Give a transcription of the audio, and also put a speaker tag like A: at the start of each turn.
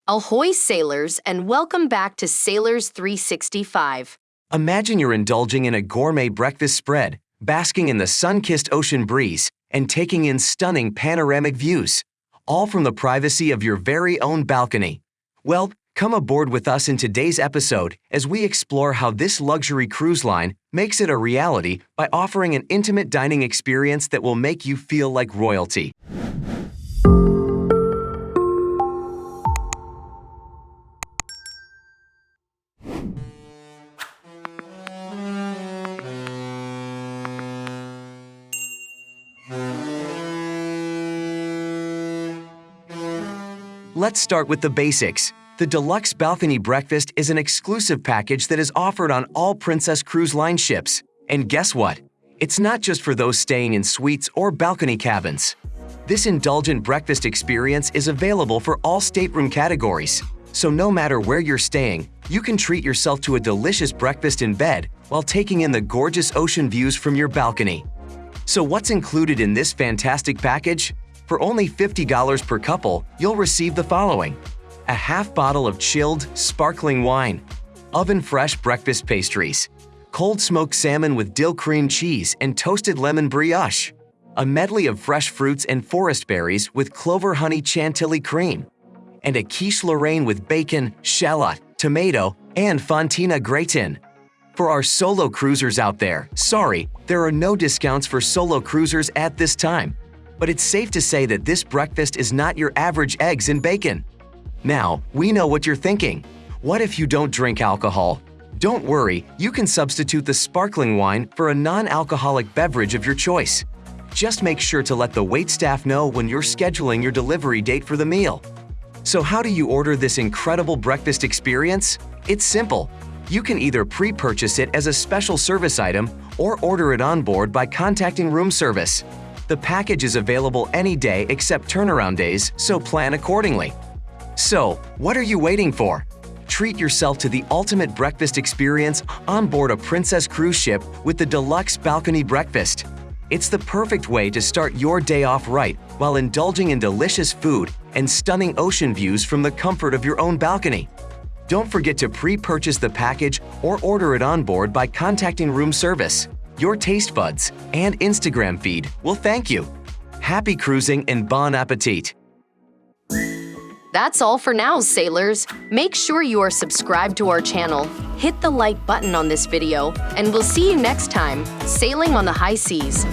A: Ahoy, sailors, and welcome back to Sailors 365.
B: Imagine you're indulging in a gourmet breakfast spread, basking in the sun-kissed ocean breeze, and taking in stunning panoramic views, all from the privacy of your very own balcony. Well, come aboard with us in today's episode as we explore how this luxury cruise line makes it a reality by offering an intimate dining experience that will make you feel like royalty. Let's start with the basics. The Deluxe Balcony Breakfast is an exclusive package that is offered on all Princess Cruise Line ships. And guess what? It's not just for those staying in suites or balcony cabins. This indulgent breakfast experience is available for all stateroom categories. So no matter where you're staying, you can treat yourself to a delicious breakfast in bed while taking in the gorgeous ocean views from your balcony. So what's included in this fantastic package? For only $50 per couple, you'll receive the following: a half bottle of chilled, sparkling wine, oven-fresh breakfast pastries, cold smoked salmon with dill cream cheese and toasted lemon brioche, a medley of fresh fruits and forest berries with clover honey chantilly cream, and a quiche Lorraine with bacon, shallot, tomato, and fontina gratin. For our solo cruisers out there, sorry, there are no discounts for solo cruisers at this time. But it's safe to say that this breakfast is not your average eggs and bacon. Now, we know what you're thinking. What if you don't drink alcohol? Don't worry, you can substitute the sparkling wine for a non-alcoholic beverage of your choice. Just make sure to let the waitstaff know when you're scheduling your delivery date for the meal. So how do you order this incredible breakfast experience? It's simple. You can either pre-purchase it as a special service item or order it on board by contacting room service. The package is available any day except turnaround days, so plan accordingly. So, what are you waiting for? Treat yourself to the ultimate breakfast experience on board a Princess cruise ship with the Deluxe Balcony Breakfast. It's the perfect way to start your day off right while indulging in delicious food and stunning ocean views from the comfort of your own balcony. Don't forget to pre-purchase the package or order it on board by contacting room service. Your taste buds and Instagram feed will thank you. Happy cruising and bon appetit!
A: That's all for now, sailors. Make sure you are subscribed to our channel, hit the like button on this video, and we'll see you next time, sailing on the high seas.